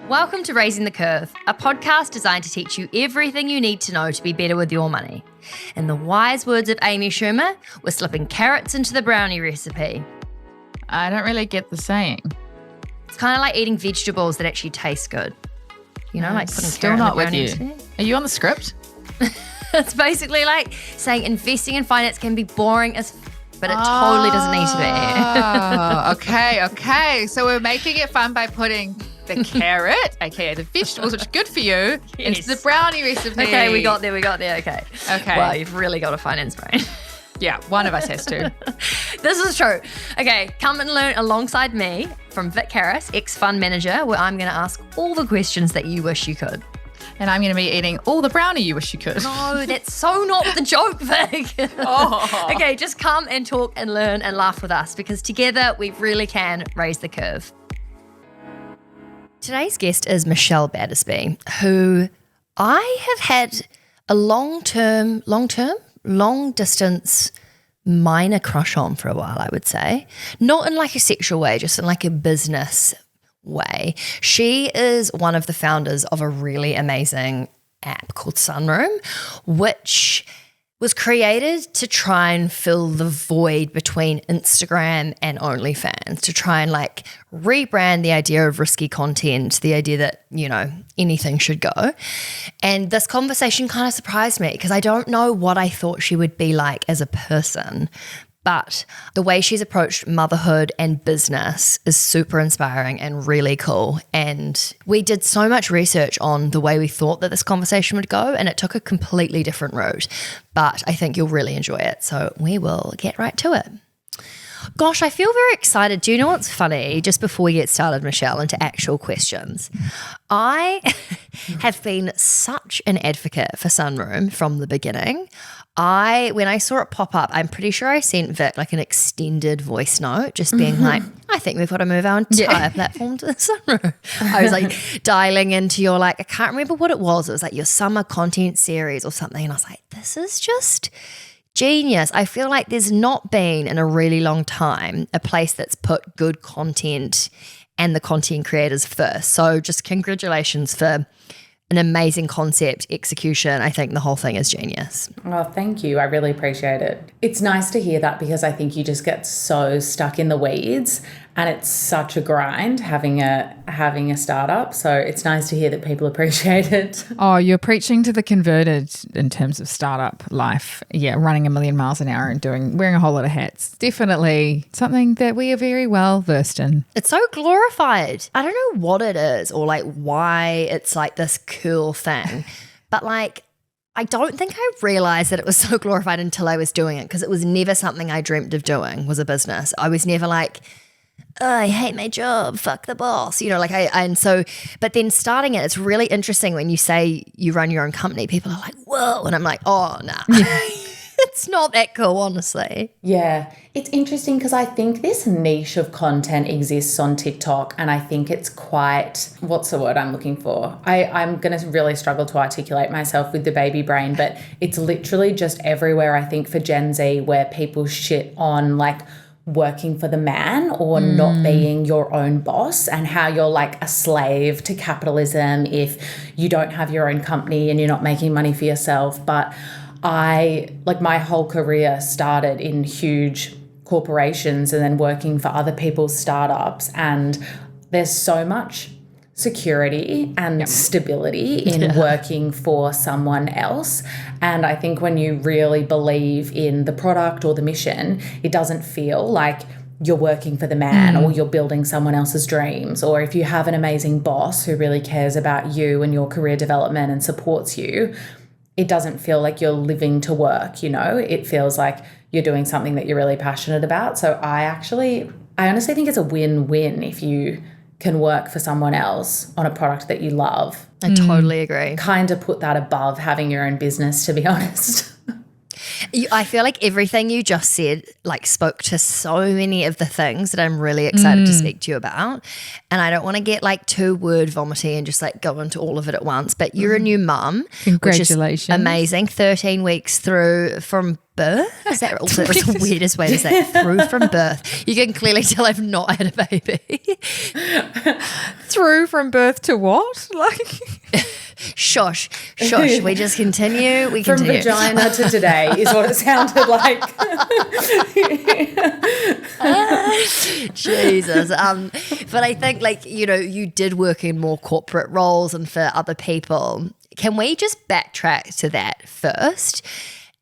Welcome to Raising the Curve, a podcast designed to teach you everything you need to know to be better with your money. In the wise words of Amy Schumer, we're slipping carrots into the brownie recipe. I don't really get the saying. It's kind of like eating vegetables that actually taste good. You know, like putting Still carrot not in the with brownie you. recipe. Are you on the script? It's basically like saying investing in finance can be boring as but it totally doesn't need to be. Okay. So we're making it fun by putting the carrot, aka the vegetables, which are good for you, into the brownie recipe. Okay, we got there, okay. Okay. Wow, you've really got a finance brain. Yeah, one of us has to. This is true. Okay, come and learn alongside me from Vic Harris, ex-fund manager, where I'm going to ask all the questions that you wish you could. And I'm going to be eating all the brownie you wish you could. No, that's so not the joke, Vic. Oh. Okay, just come and talk and learn and laugh with us because together we really can raise the curve. Today's guest is Michelle Battersby, who I have had a long distance minor crush on for a while, I would say. Not in like a sexual way, just in like a business way. She is one of the founders of a really amazing app called Sunroom, which was created to try and fill the void between Instagram and OnlyFans, to try and like rebrand the idea of risky content, the idea that, you know, anything should go. And this conversation kind of surprised me because I don't know what I thought she would be like as a person. But the way she's approached motherhood and business is super inspiring and really cool. And we did so much research on the way we thought that this conversation would go, and it took a completely different route. But I think you'll really enjoy it. So we will get right to it. Gosh, I feel very excited. Do you know what's funny? Just before we get started, Michelle, into actual questions, I have been such an advocate for Sunroom from the beginning. When I saw it pop up, I'm pretty sure I sent Vic like an extended voice note just being like, I think we've got to move our entire platform to the Sunroom. I was like dialing into your I can't remember what it was. It was like your summer content series or something. And I was like, this is just genius. I feel like there's not been in a really long time a place that's put good content and the content creators first. So just congratulations for an amazing concept execution. I think the whole thing is genius. Oh, thank you. I really appreciate it. It's nice to hear that because I think you just get so stuck in the weeds and it's such a grind having a startup. So it's nice to hear that people appreciate it. Oh, you're preaching to the converted in terms of startup life. Yeah, running a million miles an hour and wearing a whole lot of hats. Definitely something that we are very well versed in. It's so glorified. I don't know what it is or why it's like this cool thing, but I don't think I realized that it was so glorified until I was doing it because it was never something I dreamt of doing was a business. I was never like, oh, I hate my job, fuck the boss, but then starting it, it's really interesting when you say you run your own company, people are like, whoa, and I'm like, oh, nah. It's not that cool, honestly. Yeah, it's interesting because I think this niche of content exists on TikTok and I think it's quite, what's the word I'm looking for? I'm going to really struggle to articulate myself with the baby brain, but it's literally just everywhere, I think, for Gen Z where people shit on working for the man or not being your own boss and how you're like a slave to capitalism if you don't have your own company and you're not making money for yourself. But my whole career started in huge corporations and then working for other people's startups. And there's so much security and stability in working for someone else. And I think when you really believe in the product or the mission, it doesn't feel like you're working for the man or you're building someone else's dreams. Or if you have an amazing boss who really cares about you and your career development and supports you, it doesn't feel like you're living to work, it feels like you're doing something that you're really passionate about. So I honestly think it's a win-win if you can work for someone else on a product that you love. I totally agree. Kind of put that above having your own business, to be honest. I feel like everything you just said spoke to so many of the things that I'm really excited to speak to you about. And I don't want to get too word vomity and just go into all of it at once. But you're a new mum. Congratulations. Which is amazing. 13 weeks through from birth. Is that also the weirdest way to say it? Through from birth. You can clearly tell I've not had a baby. through from birth to what? Like, Shush. We just continue. We From continue. vagina to today is what it sounded like. Jesus. But I think, like, you know, you did work in more corporate roles and for other people. Can we just backtrack to that first?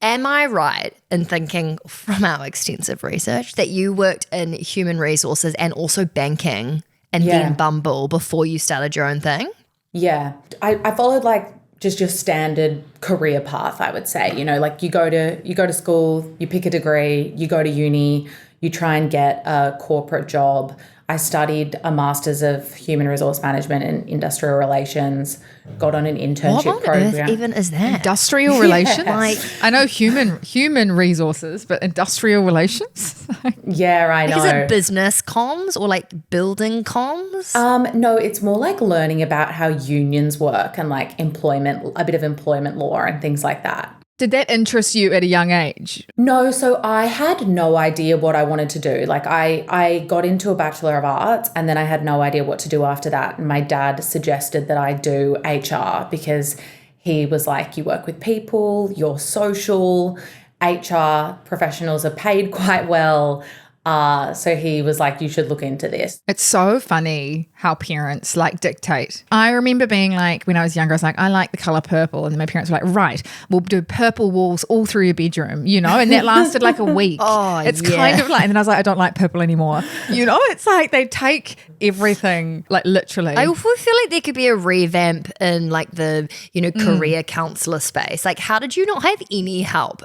Am I right in thinking from our extensive research that you worked in human resources and also banking and then Bumble before you started your own thing? Yeah. I followed like just your standard career path, I would say. You know, like you go to school, you pick a degree, you go to uni, you try and get a corporate job. I studied a Master's of Human Resource Management and Industrial Relations, got on an internship What on program. earth even is that? industrial relations? Like, I know human resources, but industrial relations? Yeah, I know. is it business comms or like building comms? No, it's more like learning about how unions work and like employment, a bit of employment law and things like that. Did that interest you at a young age? No, so I had no idea what I wanted to do. Like I got into a Bachelor of Arts and then I had no idea what to do after that. And my dad suggested that I do HR because he was like, you work with people, you're social, HR professionals are paid quite well. So he was like, you should look into this. It's so funny how parents like dictate. I remember being like, when I was younger, I was like, I like the color purple. And then my parents were like, right, we'll do purple walls all through your bedroom, you know? And that lasted like a week. It's kind of like, and then I was like, I don't like purple anymore. You know, it's like they take everything, like literally. I feel like there could be a revamp in like the, you know, career counselor space. Like, how did you not have any help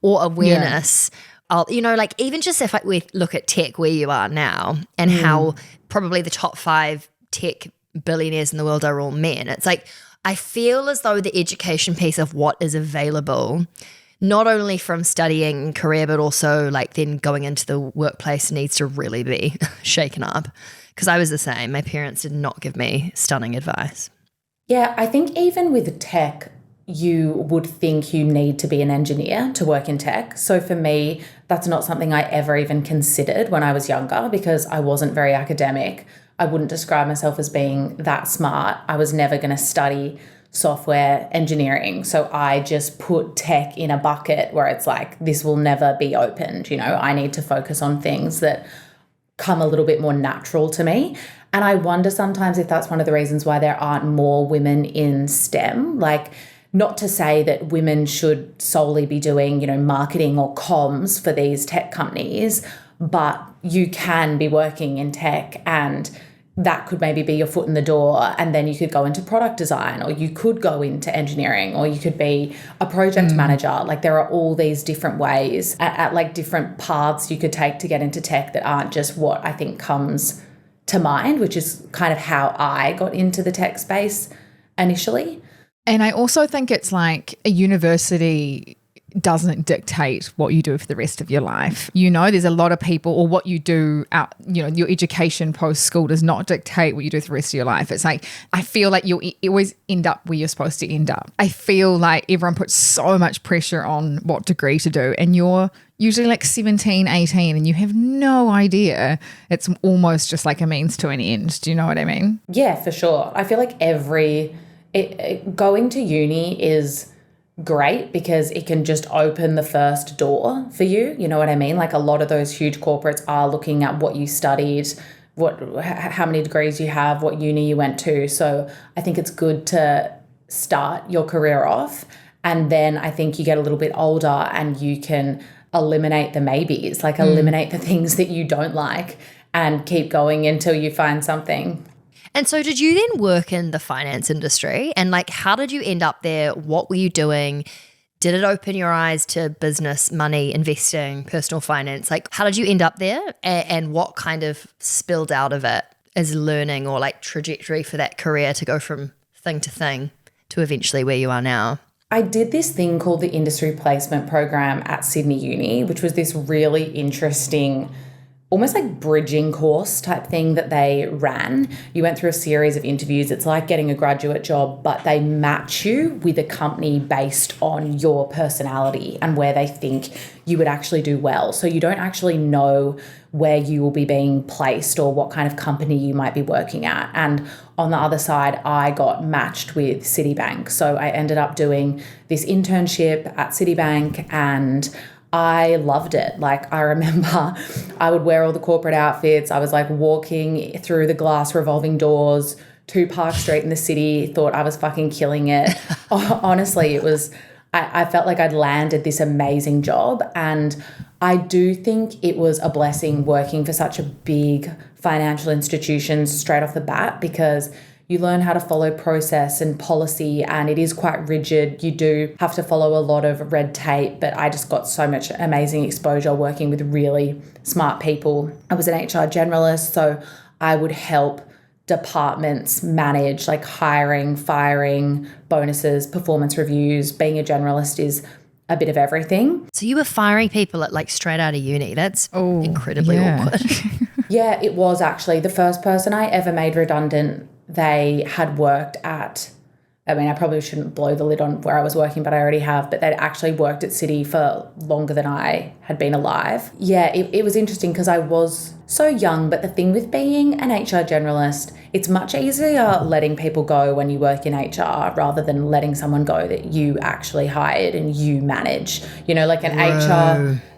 or awareness? You know, like even just if we look at tech where you are now and how probably the top 5 tech billionaires in the world are all men. It's like, I feel as though the education piece of what is available, not only from studying career, but also like then going into the workplace needs to really be shaken up. Because I was the same. My parents did not give me stunning advice. Yeah, I think even with tech, you would think you need to be an engineer to work in tech. So for me, that's not something I ever even considered when I was younger because I wasn't very academic. I wouldn't describe myself as being that smart. I was never going to study software engineering. So I just put tech in a bucket where it's like, this will never be opened. You know, I need to focus on things that come a little bit more natural to me. And I wonder sometimes if that's one of the reasons why there aren't more women in STEM. Like, not to say that women should solely be doing, you know, marketing or comms for these tech companies, but you can be working in tech and that could maybe be your foot in the door, and then you could go into product design, or you could go into engineering, or you could be a project manager. Like there are all these different ways at like different paths you could take to get into tech that aren't just what I think comes to mind, which is kind of how I got into the tech space initially. And I also think it's like a university doesn't dictate what you do for the rest of your life. You know, there's a lot of people, or what you do out, you know, your education post school does not dictate what you do for the rest of your life. It's like, I feel like you always end up where you're supposed to end up. I feel like everyone puts so much pressure on what degree to do, and you're usually like 17, 18 and you have no idea. It's almost just like a means to an end. Do you know what I mean? Yeah, for sure. I feel like going to uni is great because it can just open the first door for you. You know what I mean? Like a lot of those huge corporates are looking at what you studied, how many degrees you have, what uni you went to. So I think it's good to start your career off. And then I think you get a little bit older and you can eliminate the maybes, like eliminate the things that you don't like and keep going until you find something. And so did you then work in the finance industry? And like, how did you end up there? What were you doing? Did it open your eyes to business, money, investing, personal finance? Like, how did you end up there? And what kind of spilled out of it as learning or like trajectory for that career to go from thing to thing to eventually where you are now? I did this thing called the Industry Placement Program at Sydney Uni, which was this really interesting almost like bridging course type thing that they ran. You went through a series of interviews. It's like getting a graduate job, but they match you with a company based on your personality and where they think you would actually do well. So you don't actually know where you will be being placed or what kind of company you might be working at. And on the other side, I got matched with Citibank. So I ended up doing this internship at Citibank, and I loved it. Like, I remember I would wear all the corporate outfits. I was like walking through the glass revolving doors to Park Street in the city, thought I was fucking killing it. Honestly, it was, I felt like I'd landed this amazing job. And I do think it was a blessing working for such a big financial institution straight off the bat, because you learn how to follow process and policy, and it is quite rigid. You do have to follow a lot of red tape, but I just got so much amazing exposure working with really smart people. I was an HR generalist, so I would help departments manage like hiring, firing, bonuses, performance reviews. Being a generalist is a bit of everything. So you were firing people at like straight out of uni. That's incredibly awkward. Yeah, it was actually the first person I ever made redundant. They had worked at, I mean, I probably shouldn't blow the lid on where I was working, but I already have, but they'd actually worked at Citi for longer than I had been alive. Yeah, it was interesting because I was so young, but the thing with being an HR generalist, it's much easier letting people go when you work in HR rather than letting someone go that you actually hired and you manage. You know, like an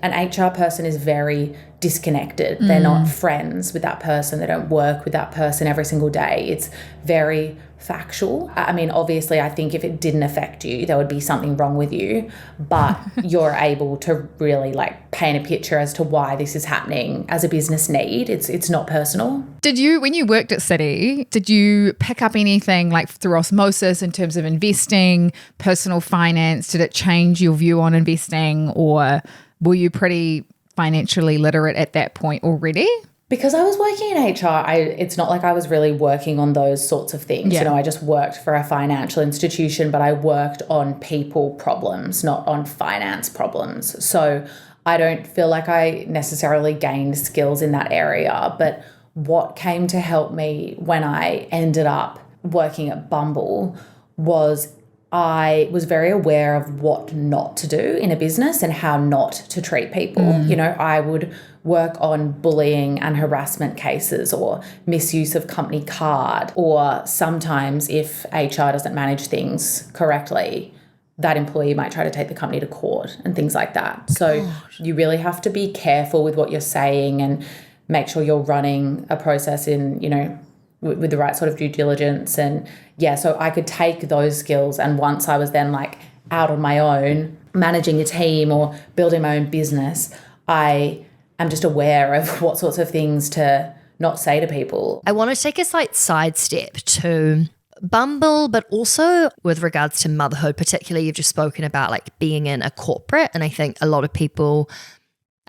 HR person is very disconnected. They're not friends with that person. They don't work with that person every single day. It's very factual. I mean, obviously, I think if it didn't affect you, there would be something wrong with you, but you're able to really like paint a picture as to why this is happening as a business need. It's not personal. Did you, when you worked at Citi, did you pick up anything like through osmosis in terms of investing, personal finance? Did it change your view on investing, or were you pretty financially literate at that point already? Because I was working in HR, it's not like I was really working on those sorts of things. Yeah. You know, I just worked for a financial institution, but I worked on people problems, not on finance problems. So I don't feel like I necessarily gained skills in that area. But what came to help me when I ended up working at Bumble was I was very aware of what not to do in a business and how not to treat people. You know, I would work on bullying and harassment cases or misuse of company card, or sometimes if HR doesn't manage things correctly, that employee might try to take the company to court and things like that. So you really have to be careful with what you're saying and make sure you're running a process in, you know, with the right sort of due diligence. And yeah, so I could take those skills, and once I was then like out on my own, managing a team or building my own business, I am just aware of what sorts of things to not say to people. I want to take a slight sidestep to Bumble, but also with regards to motherhood, particularly you've just spoken about like being in a corporate, and I think a lot of people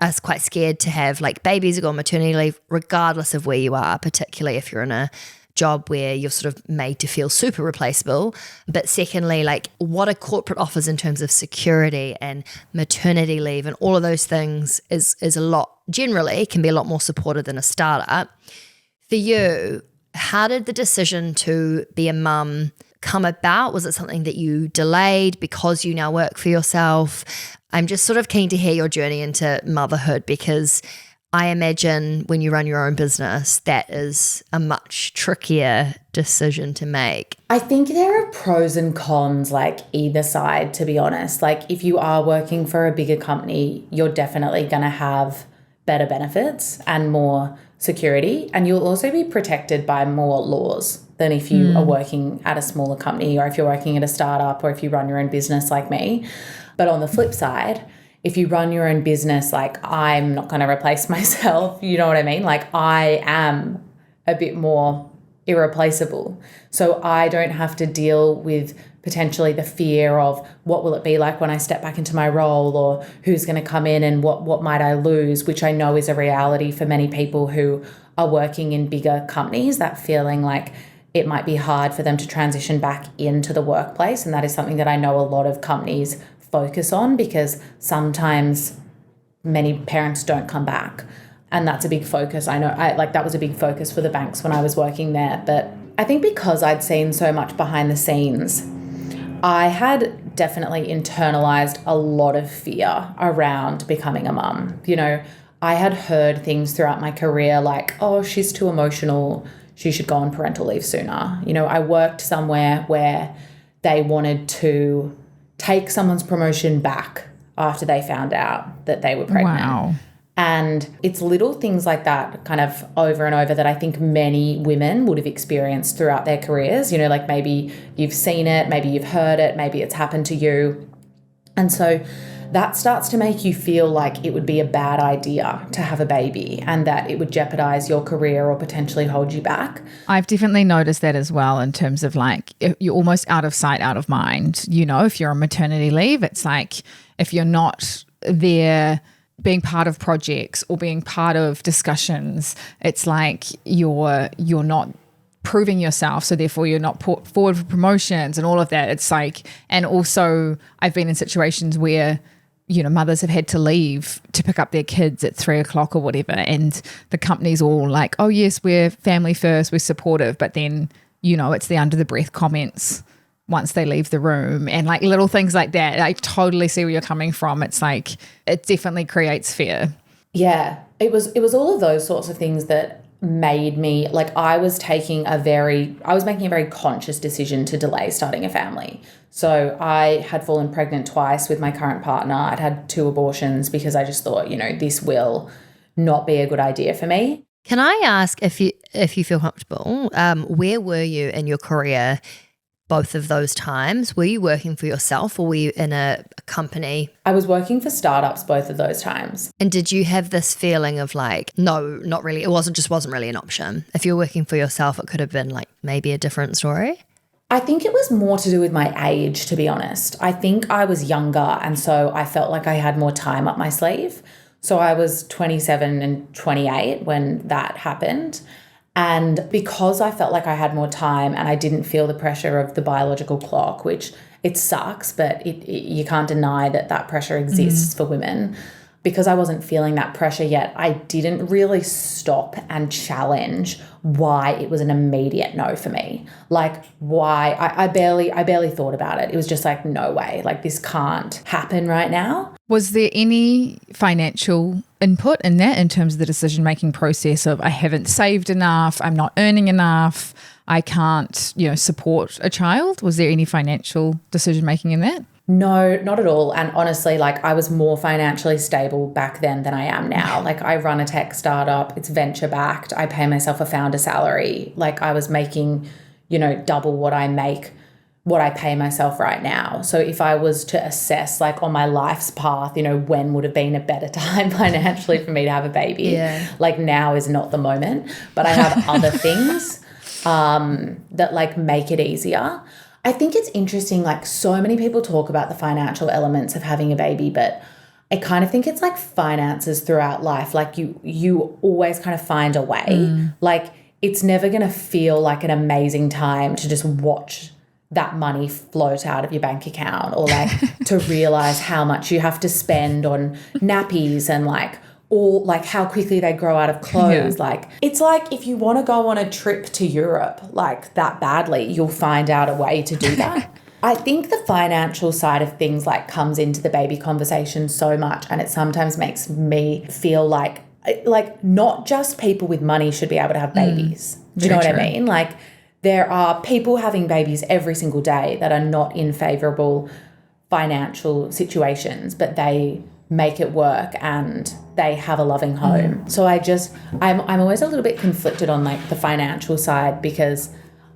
are quite scared to have like babies or go on maternity leave, regardless of where you are, particularly if you're in a job where you're sort of made to feel super replaceable. But secondly, like what a corporate offers in terms of security and maternity leave and all of those things is a lot, generally can be a lot more supported than a startup. For you, how did the decision to be a mum come about? Was it something that you delayed because you now work for yourself? I'm just sort of keen to hear your journey into motherhood, because I imagine when you run your own business, that is a much trickier decision to make. I think there are pros and cons, like either side, to be honest. Like if you are working for a bigger company, you're definitely going to have better benefits and more security, and you'll also be protected by more laws than if you are working at a smaller company, or if you're working at a startup, or if you run your own business like me. But on the flip side, if you run your own business, like I'm not going to replace myself, you know what I mean? Like I am a bit more irreplaceable. So I don't have to deal with potentially the fear of what will it be like when I step back into my role, or who's going to come in and what might I lose, which I know is a reality for many people who are working in bigger companies, that feeling like it might be hard for them to transition back into the workplace. And that is something that I know a lot of companies focus on, because sometimes many parents don't come back. And that's a big focus. I know that was a big focus for the banks when I was working there. But I think because I'd seen so much behind the scenes, I had definitely internalized a lot of fear around becoming a mum. You know, I had heard things throughout my career like, oh, she's too emotional, she should go on parental leave sooner. You know, I worked somewhere where they wanted to take someone's promotion back after they found out that they were pregnant. Wow. And it's little things like that kind of over and over that I think many women would have experienced throughout their careers. You know, like maybe you've seen it, maybe you've heard it, maybe it's happened to you. And so that starts to make you feel like it would be a bad idea to have a baby and that it would jeopardize your career or potentially hold you back. I've definitely noticed that as well in terms of like you're almost out of sight, out of mind. You know, if you're on maternity leave, it's like if you're not there being part of projects or being part of discussions, it's like you're not proving yourself, so therefore you're not put forward for promotions and all of that. It's like, and also I've been in situations where, you know, mothers have had to leave to pick up their kids at 3:00 or whatever, and the company's all like, oh yes, we're family first, we're supportive, but then, you know, it's the under the breath comments once they leave the room and like little things like that. I totally see where you're coming from. It's like, it definitely creates fear. Yeah, it was all of those sorts of things that made me like I was making a very conscious decision to delay starting a family. So I had fallen pregnant twice with my current partner. I'd had 2 abortions because I just thought, you know, this will not be a good idea for me. Can I ask if you feel comfortable, where were you in your career both of those times? Were you working for yourself or were you in a company? I was working for startups both of those times. And did you have this feeling of like, no, not really, it wasn't really an option? If you're working for yourself, it could have been like maybe a different story? I think it was more to do with my age, to be honest. I think I was younger and so I felt like I had more time up my sleeve. So I was 27 and 28 when that happened. And because I felt like I had more time and I didn't feel the pressure of the biological clock, which it sucks, but you can't deny that pressure exists for women. Because I wasn't feeling that pressure yet, I didn't really stop and challenge why it was an immediate no for me. Like why I barely thought about it. It was just like, no way, like this can't happen right now. Was there any financial input in that in terms of the decision-making process of I haven't saved enough, I'm not earning enough, I can't, you know, support a child? Was there any financial decision-making in that? No, not at all. And honestly, like I was more financially stable back then than I am now. Like I run a tech startup, it's venture backed. I pay myself a founder salary. Like I was making, you know, double what I pay myself right now. So if I was to assess like on my life's path, you know, when would have been a better time financially for me to have a baby? Like now is not the moment, but I have other things that like make it easier. I think it's interesting, like so many people talk about the financial elements of having a baby, but I kind of think it's like finances throughout life. Like you always kind of find a way. Like it's never going to feel like an amazing time to just watch that money float out of your bank account or like to realize how much you have to spend on nappies and like all like how quickly they grow out of clothes. Yeah. Like it's like if you want to go on a trip to Europe like that badly, you'll find out a way to do that. I think the financial side of things like comes into the baby conversation so much, and it sometimes makes me feel like not just people with money should be able to have babies. Do you know what I mean? Like there are people having babies every single day that are not in favorable financial situations, but they make it work and they have a loving home. So I'm always a little bit conflicted on like the financial side because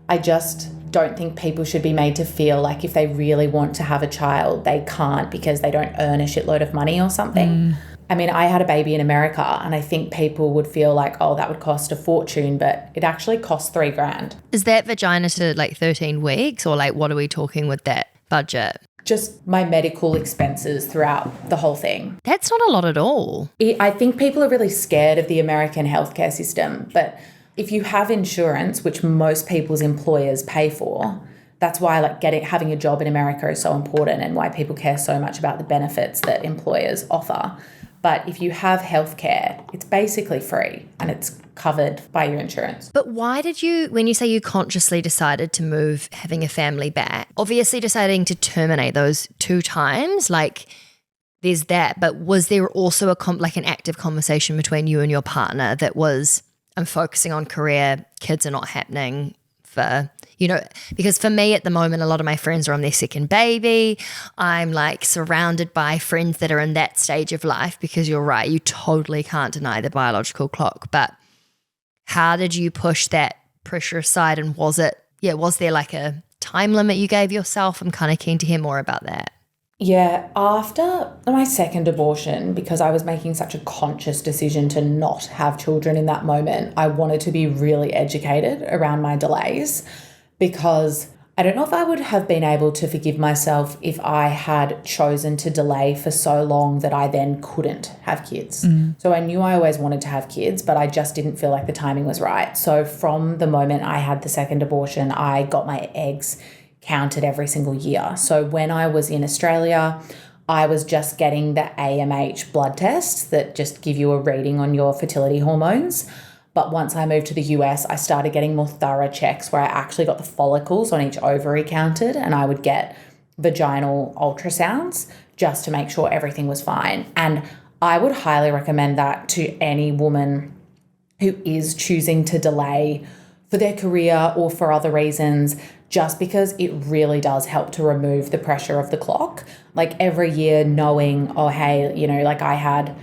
I just don't think people should be made to feel like if they really want to have a child, they can't because they don't earn a shitload of money or something. I mean, I had a baby in America and I think people would feel like, oh, that would cost a fortune, but it actually cost $3,000. Is that vagina to like 13 weeks or like what are we talking with that budget? Just my medical expenses throughout the whole thing. That's not a lot at all. I think people are really scared of the American healthcare system, but if you have insurance, which most people's employers pay for, that's why like having a job in America is so important and why people care so much about the benefits that employers offer. But if you have healthcare, it's basically free and it's covered by your insurance. But why did you, when you say you consciously decided to move having a family back, obviously deciding to terminate those 2 times, like there's that, but was there also an active conversation between you and your partner that was, I'm focusing on career, kids are not happening for, because for me at the moment, a lot of my friends are on their second baby. I'm like surrounded by friends that are in that stage of life, because you're right, you totally can't deny the biological clock. But how did you push that pressure aside? And was there like a time limit you gave yourself? I'm kind of keen to hear more about that. Yeah, after my second abortion, because I was making such a conscious decision to not have children in that moment, I wanted to be really educated around my delays, because I don't know if I would have been able to forgive myself if I had chosen to delay for so long that I then couldn't have kids. So I knew I always wanted to have kids, but I just didn't feel like the timing was right. So from the moment I had the second abortion, I got my eggs counted every single year. So when I was in Australia, I was just getting the AMH blood tests that just give you a reading on your fertility hormones. But once I moved to the US, I started getting more thorough checks where I actually got the follicles on each ovary counted, and I would get vaginal ultrasounds just to make sure everything was fine. And I would highly recommend that to any woman who is choosing to delay for their career or for other reasons, just because it really does help to remove the pressure of the clock. Like every year knowing, oh, hey, like I had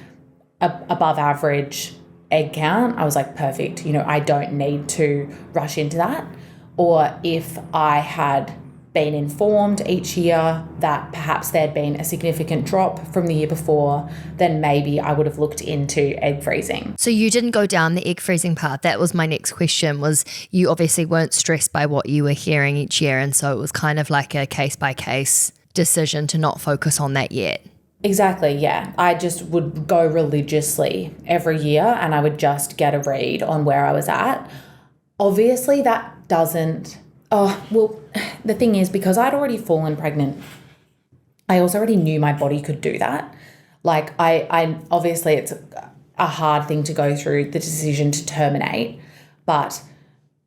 above average egg count, I was like, perfect, I don't need to rush into that. Or if I had been informed each year that perhaps there'd been a significant drop from the year before, then maybe I would have looked into egg freezing. So you didn't go down the egg freezing path. That was my next question, was you obviously weren't stressed by what you were hearing each year, and so it was kind of like a case-by-case decision to not focus on that yet. Exactly, yeah. I just would go religiously every year and I would just get a read on where I was at. Obviously, that doesn't... the thing is, because I'd already fallen pregnant, I also already knew my body could do that. Like, I obviously, it's a hard thing to go through, the decision to terminate. But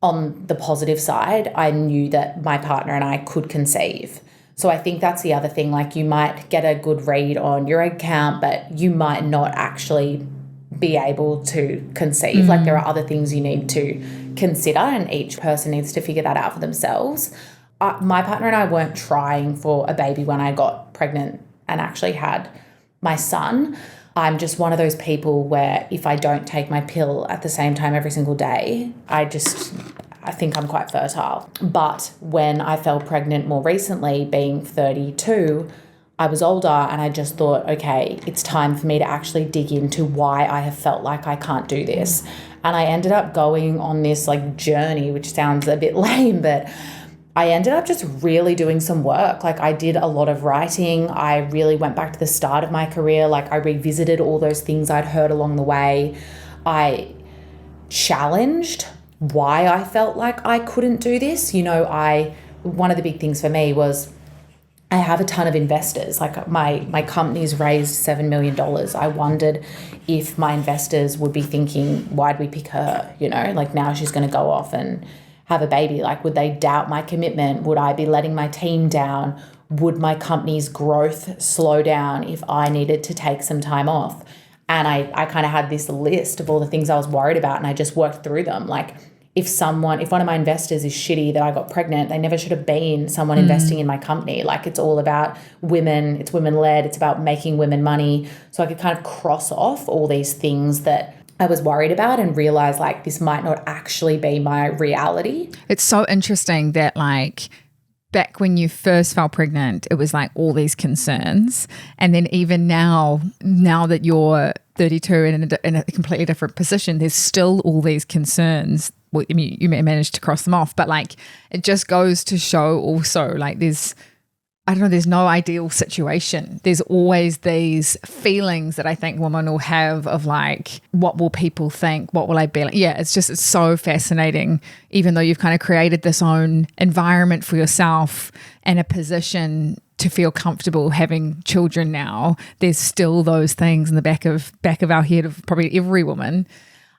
on the positive side, I knew that my partner and I could conceive. So I think that's the other thing. Like, you might get a good read on your egg count, but you might not actually be able to conceive. Like, there are other things you need to consider, and each person needs to figure that out for themselves. My partner and I weren't trying for a baby when I got pregnant and actually had my son. I'm just one of those people where if I don't take my pill at the same time every single day, I think I'm quite fertile. But when I fell pregnant more recently, being 32, I was older and I just thought, okay, it's time for me to actually dig into why I have felt like I can't do this. And I ended up going on this like journey, which sounds a bit lame, but I ended up just really doing some work. Like, I did a lot of writing. I really went back to the start of my career. Like, I revisited all those things I'd heard along the way. I challenged why I felt like I couldn't do this. One of the big things for me was I have a ton of investors. Like, my company's raised $7 million. I wondered if my investors would be thinking, why'd we pick her? Like, now she's going to go off and have a baby. Like, would they doubt my commitment? Would I be letting my team down? Would my company's growth slow down if I needed to take some time off? And I kind of had this list of all the things I was worried about, and I just worked through them. Like, if one of my investors is shitty that I got pregnant, they never should have been someone investing in my company. Like, it's all about women. It's women-led. It's about making women money. So I could kind of cross off all these things that I was worried about and realize, like, this might not actually be my reality. It's so interesting that, like, back when you first fell pregnant, it was like all these concerns. And then even now that you're 32 and in a completely different position, there's still all these concerns. Well, I mean, you may manage to cross them off, but like, it just goes to show also, like, there's I don't know, there's no ideal situation. There's always these feelings that I think women will have of like, what will people think? What will I be like? Yeah, it's so fascinating, even though you've kind of created this own environment for yourself and a position to feel comfortable having children now. There's still those things in the back of our head of probably every woman.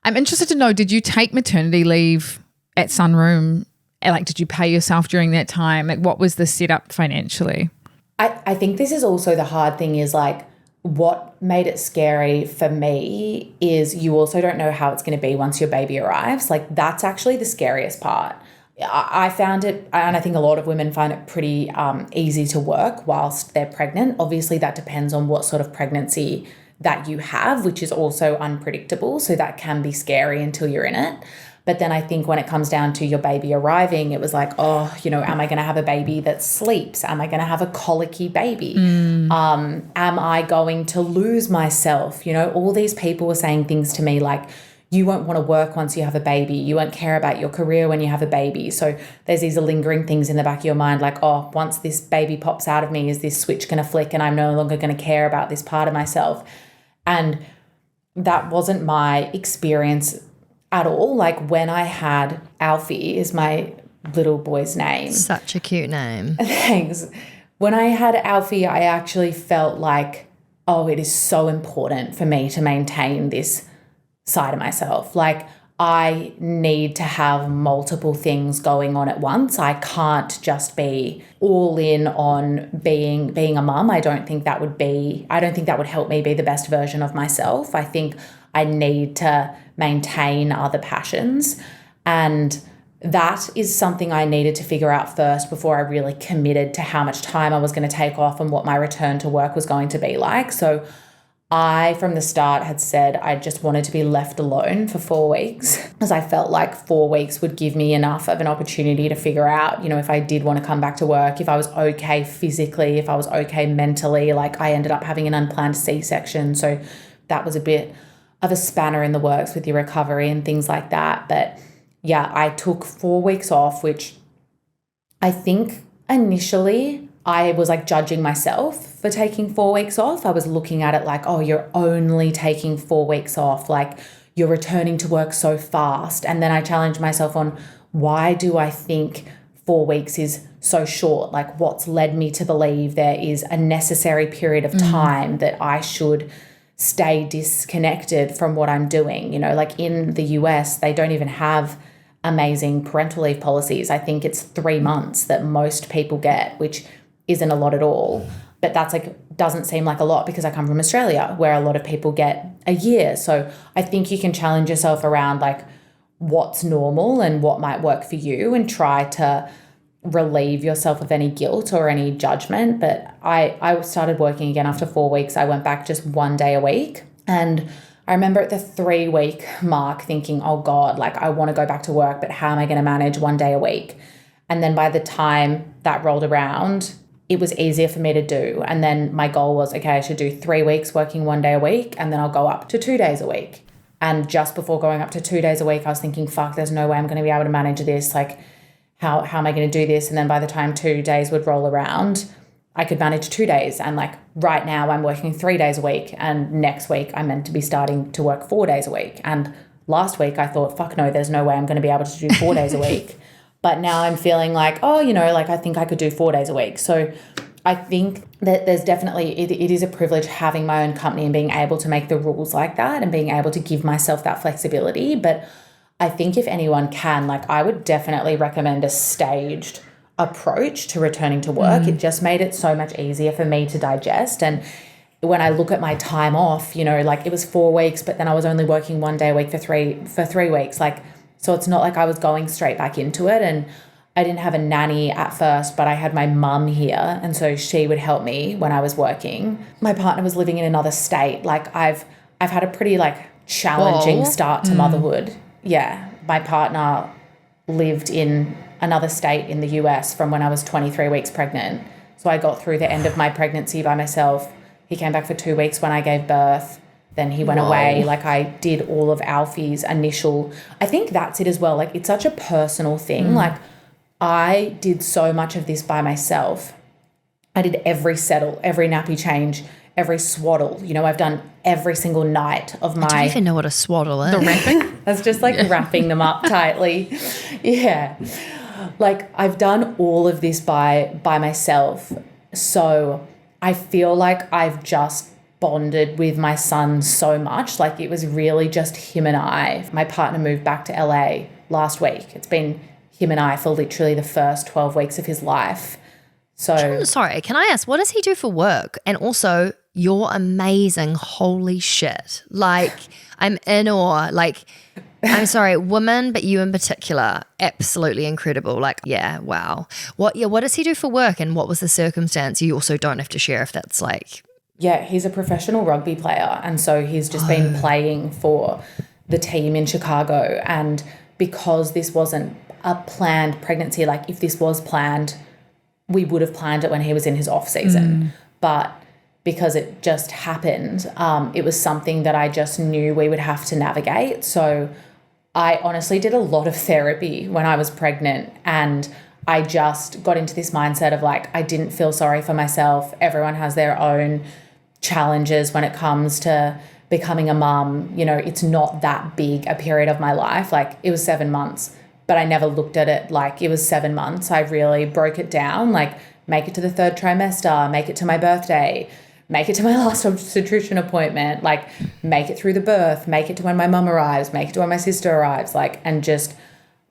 I'm interested to know, did you take maternity leave at Sunroom? Like, did you pay yourself during that time? Like, what was the setup financially? I think this is also the hard thing is like what made it scary for me is you also don't know how it's going to be once your baby arrives. Like that's actually the scariest part. I found it, and I think a lot of women find it pretty easy to work whilst they're pregnant. Obviously, that depends on what sort of pregnancy that you have, which is also unpredictable. So that can be scary until you're in it. But then I think when it comes down to your baby arriving, it was like, oh, you know, am I going to have a baby that sleeps? Am I going to have a colicky baby? Am I going to lose myself? You know, all these people were saying things to me like, you won't want to work once you have a baby. You won't care about your career when you have a baby. So there's these lingering things in the back of your mind like, oh, once this baby pops out of me, is this switch going to flick and I'm no longer going to care about this part of myself? And that wasn't my experience at all. Like when I had Alfie, is my little boy's name. Such a cute name. Thanks. When I had Alfie, I actually felt like, oh, it is so important for me to maintain this side of myself. Like I need to have multiple things going on at once. I can't just be all in on being a mum. I don't think that would help me be the best version of myself. I think I need to maintain other passions. And that is something I needed to figure out first before I really committed to how much time I was going to take off and what my return to work was going to be like. So I, from the start, had said I just wanted to be left alone for 4 weeks because I felt like 4 weeks would give me enough of an opportunity to figure out, you know, if I did want to come back to work, if I was okay physically, if I was okay mentally. Like I ended up having an unplanned C-section. So that was a bit of a spanner in the works with your recovery and things like that. But yeah, I took 4 weeks off, which I think initially I was like judging myself for taking 4 weeks off. I was looking at it like, oh, you're only taking 4 weeks off. Like you're returning to work so fast. And then I challenged myself on why do I think 4 weeks is so short? Like what's led me to believe there is a necessary period of time that I should stay disconnected from what I'm doing. You know, like in the US, they don't even have amazing parental leave policies. I think it's 3 months that most people get, which isn't a lot at all. But that's like, doesn't seem like a lot because I come from Australia where a lot of people get a year. So I think you can challenge yourself around like what's normal and what might work for you and try to relieve yourself of any guilt or any judgment. But I started working again after 4 weeks. I went back just 1 day a week. And I remember at the 3 week mark thinking, oh God, like I want to go back to work, but how am I going to manage 1 day a week? And then by the time that rolled around, it was easier for me to do. And then my goal was, okay, I should do 3 weeks working 1 day a week, and then I'll go up to 2 days a week. And just before going up to 2 days a week, I was thinking, fuck, there's no way I'm going to be able to manage this. Like, how am I going to do this? And then by the time 2 days would roll around, I could manage 2 days. And like right now I'm working 3 days a week, and next week I'm meant to be starting to work 4 days a week. And last week I thought, fuck no, there's no way I'm going to be able to do 4 days a week. But now I'm feeling like, oh, you know, like I think I could do 4 days a week. So I think that there's definitely, it is a privilege having my own company and being able to make the rules like that and being able to give myself that flexibility. But I think if anyone can, like I would definitely recommend a staged approach to returning to work. It just made it so much easier for me to digest. And when I look at my time off, you know, like it was 4 weeks, but then I was only working 1 day a week for 3 weeks. Like, so it's not like I was going straight back into it. And I didn't have a nanny at first, but I had my mum here. And so she would help me when I was working. My partner was living in another state. Like I've had a pretty like challenging start to motherhood. Yeah. My partner lived in another state in the US from when I was 23 weeks pregnant. So I got through the end of my pregnancy by myself. He came back for 2 weeks when I gave birth. Then he went away. Like I did all of Alfie's initial, I think that's it as well. Like it's such a personal thing. Like I did so much of this by myself. I did every settle, every nappy change, every swaddle. You know, I've done every single night of my... I don't even know what a swaddle is. The wrapping? That's just like wrapping them up tightly. Yeah. Like I've done all of this by myself. So I feel like I've just bonded with my son so much. Like it was really just him and I. My partner moved back to LA last week. It's been him and I for literally the first 12 weeks of his life. So Sorry, can I ask, what does he do for work? And also, you're amazing. Holy shit. Like, I'm in awe. Like, I'm sorry, women, but you in particular, absolutely incredible. Like, yeah, wow. What does he do for work, and what was the circumstance? You also don't have to share if that's like... Yeah, he's a professional rugby player, and so he's just been playing for the team in Chicago. And because this wasn't a planned pregnancy, like if this was planned, we would have planned it when he was in his off season. But because it just happened, it was something that I just knew we would have to navigate. So I honestly did a lot of therapy when I was pregnant, and I just got into this mindset of like, I didn't feel sorry for myself. Everyone has their own challenges when it comes to becoming a mum. You know, it's not that big a period of my life. Like it was 7 months, but I never looked at it like it was 7 months. I really broke it down, like make it to the 3rd trimester, make it to my birthday, make it to my last obstetrician appointment, like make it through the birth, make it to when my mum arrives, make it to when my sister arrives, like, and just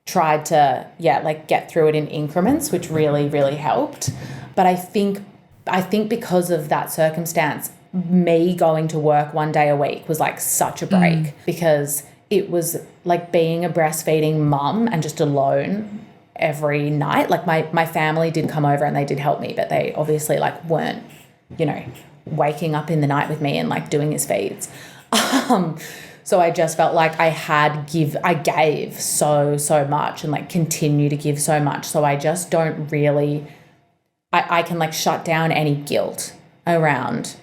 tried to, like get through it in increments, which really, really helped. But I think because of that circumstance, me going to work 1 day a week was like such a break because it was like being a breastfeeding mum and just alone every night. Like my family did come over and they did help me, but they obviously like weren't, you know, waking up in the night with me and like doing his feeds. So I just felt like I gave so much and like continue to give so much. So I just don't really, I can like shut down any guilt around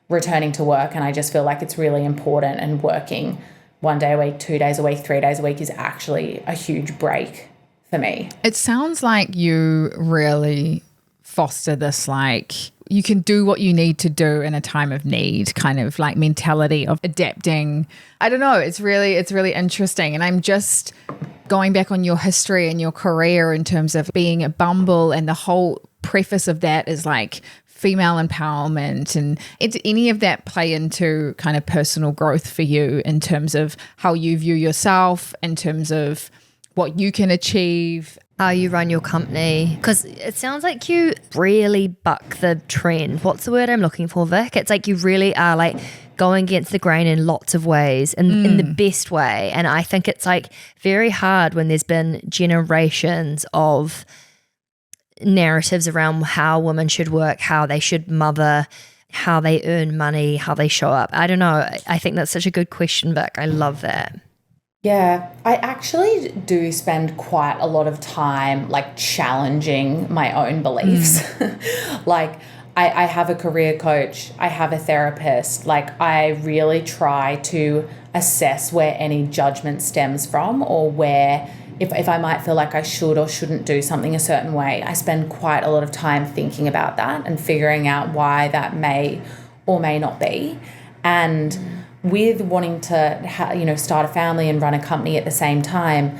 returning to work. And I just feel like it's really important, and working 1 day a week, 2 days a week, 3 days a week is actually a huge break for me. It sounds like you really foster this, like, you can do what you need to do in a time of need kind of like mentality of adapting. I don't know. It's really interesting. And I'm just going back on your history and your career in terms of being at Bumble, and the whole preface of that is like female empowerment. And did any of that play into kind of personal growth for you in terms of how you view yourself, in terms of what you can achieve? How you run your company? Because it sounds like you really buck the trend. What's the word I'm looking for, Vic? It's like you really are like going against the grain in lots of ways, and in the best way. And I think it's like very hard when there's been generations of narratives around how women should work, how they should mother, how they earn money, how they show up. I don't know. I think that's such a good question, Vic. I love that. Yeah, I actually do spend quite a lot of time like challenging my own beliefs. Like I have a career coach, I have a therapist. Like I really try to assess where any judgment stems from, or where if I might feel like I should or shouldn't do something a certain way. I spend quite a lot of time thinking about that and figuring out why that may or may not be. And with wanting to, start a family and run a company at the same time,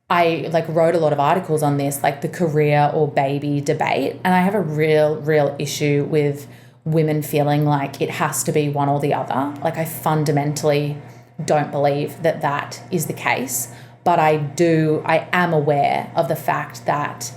I like wrote a lot of articles on this, like the career or baby debate. And I have a real issue with women feeling like it has to be one or the other. Like I fundamentally don't believe that that is the case. But I am aware of the fact that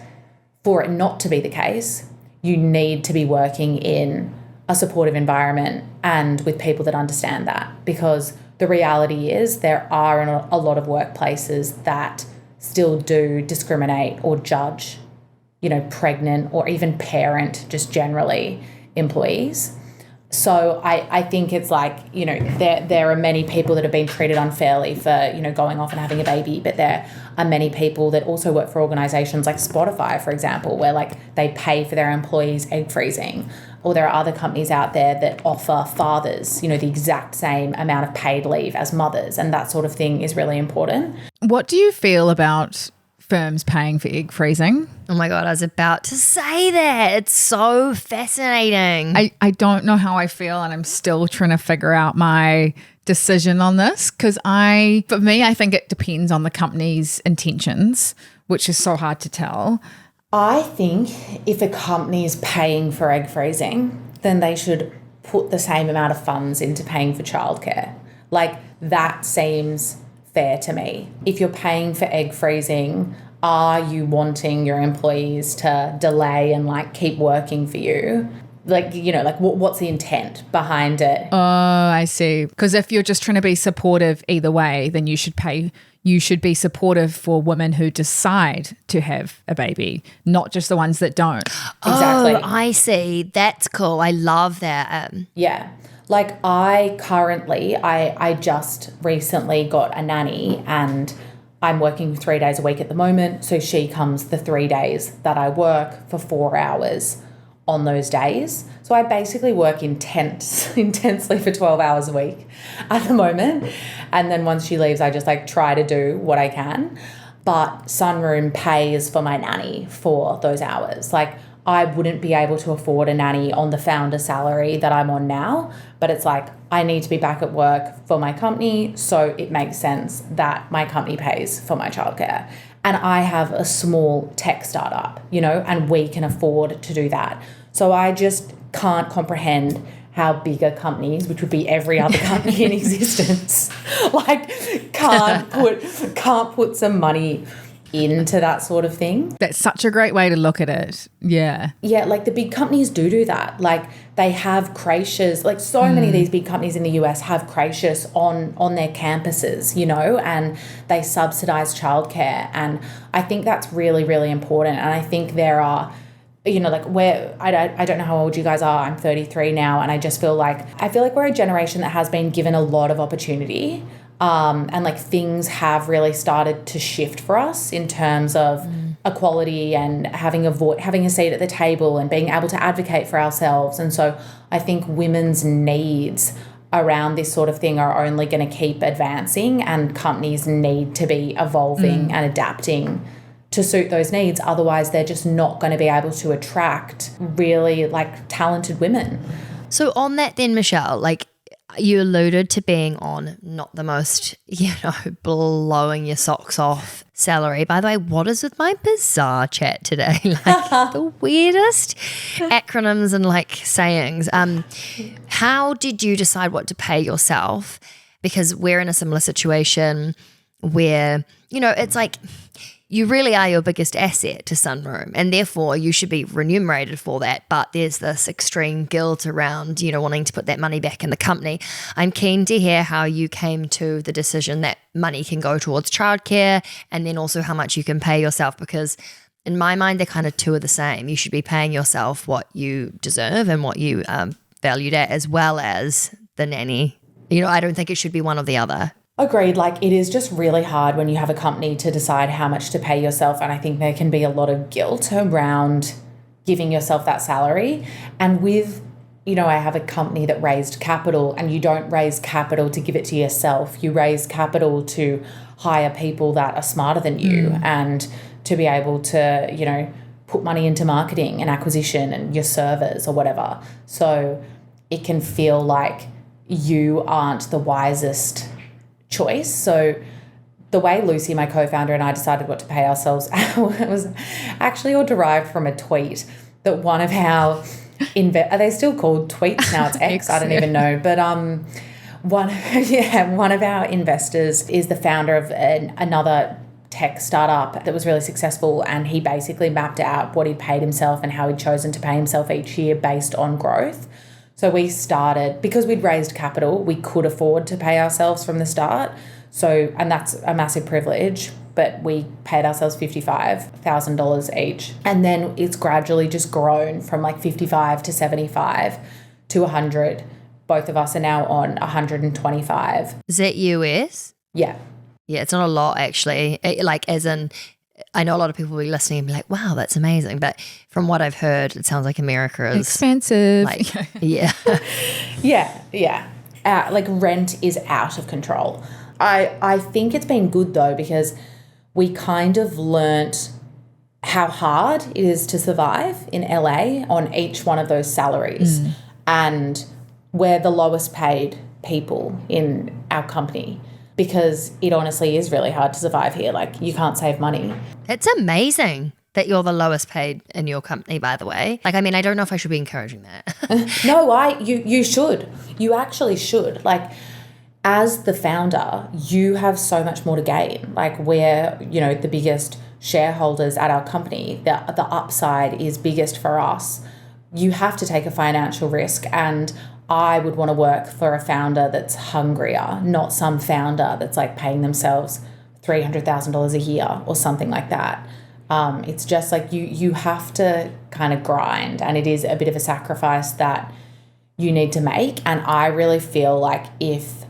for it not to be the case, you need to be working in a supportive environment and with people that understand that, because the reality is there are a lot of workplaces that still do discriminate or judge, pregnant or even parent, just generally, employees. So I think it's like, there are many people that have been treated unfairly for, going off and having a baby, but there are many people that also work for organizations like Spotify, for example, where like they pay for their employees egg freezing. Or there are other companies out there that offer fathers, the exact same amount of paid leave as mothers, and that sort of thing is really important. What do you feel about firms paying for egg freezing. Oh my God, I was about to say that. It's so fascinating. I don't know how I feel, and I'm still trying to figure out my decision on this because for me, I think it depends on the company's intentions, which is so hard to tell. I think if a company is paying for egg freezing, then they should put the same amount of funds into paying for childcare. Like, that seems fair to me. If you're paying for egg freezing, are you wanting your employees to delay and like keep working for you? Like, you know, like what's the intent behind it? Oh, I see. Because if you're just trying to be supportive either way, then you should be supportive for women who decide to have a baby, not just the ones that don't. Exactly. Oh, I see. That's cool. I love that. Yeah. Like I just recently got a nanny and I'm working 3 days a week at the moment. So she comes the 3 days that I work for 4 hours on those days. So I basically work intensely for 12 hours a week at the moment. And then once she leaves, I just like try to do what I can. But Sunroom pays for my nanny for those hours. Like, I wouldn't be able to afford a nanny on the founder salary that I'm on now, but it's like I need to be back at work for my company, so it makes sense that my company pays for my childcare. And I have a small tech startup, you know, and we can afford to do that. So I just can't comprehend how bigger companies, which would be every other company in existence, like can't put some money into that sort of thing. That's such a great way to look at it. Yeah. Yeah, like the big companies do that. Like they have creches, like so many of these big companies in the US have creches on their campuses, you know, and they subsidize childcare. And I think that's really, really important. And I think there are, you know, like I don't know how old you guys are. I'm 33 now. And I feel like we're a generation that has been given a lot of opportunity. And like things have really started to shift for us in terms of equality and having a seat at the table and being able to advocate for ourselves. And so I think women's needs around this sort of thing are only going to keep advancing, and companies need to be evolving and adapting to suit those needs. Otherwise, they're just not going to be able to attract really like talented women. So on that then, Michelle, like, you alluded to being on not the most, you know, blowing your socks off salary. By the way, what is with my bizarre chat today? Like the weirdest acronyms and like sayings. How did you decide what to pay yourself? Because we're in a similar situation where, you know, it's like you really are your biggest asset to Sunroom, and therefore you should be remunerated for that. But there's this extreme guilt around, you know, wanting to put that money back in the company. I'm keen to hear how you came to the decision that money can go towards childcare, and then also how much you can pay yourself, because in my mind, they're kind of two of the same. You should be paying yourself what you deserve and what you valued at, as well as the nanny. You know, I don't think it should be one or the other. Agreed. Like, it is just really hard when you have a company to decide how much to pay yourself. And I think there can be a lot of guilt around giving yourself that salary. And with, you know, I have a company that raised capital, and you don't raise capital to give it to yourself. You raise capital to hire people that are smarter than you and to be able to, you know, put money into marketing and acquisition and your servers or whatever. So it can feel like you aren't the wisest choice. So the way Lucy, my co-founder, and I decided what to pay ourselves was actually all derived from a tweet that one of our are they still called tweets now? It's X. I don't even know. But one of our investors is the founder of another tech startup that was really successful, and he basically mapped out what he'd paid himself and how he'd chosen to pay himself each year based on growth. So we started, because we'd raised capital, we could afford to pay ourselves from the start. So, and that's a massive privilege, but we paid ourselves $55,000 each. And then it's gradually just grown from like 55 to 75 to 100. Both of us are now on 125. Is that US? Yeah. Yeah, it's not a lot actually. Like, as in, I know a lot of people will be listening and be like, wow, that's amazing. But from what I've heard, it sounds like America is expensive. Like, yeah. Yeah. Like rent is out of control. I think it's been good though, because we kind of learnt how hard it is to survive in LA on each one of those salaries. And we're the lowest paid people in our company because it honestly is really hard to survive here. Like, you can't save money. It's amazing that you're the lowest paid in your company, by the way. Like, I mean, I don't know if I should be encouraging that. No, you should. You actually should. Like, as the founder, you have so much more to gain. Like, we're, you know, the biggest shareholders at our company. The upside is biggest for us. You have to take a financial risk, and I would want to work for a founder that's hungrier, not some founder that's like paying themselves $300,000 a year or something like that. It's just like you have to kind of grind, and it is a bit of a sacrifice that you need to make. And I really feel like if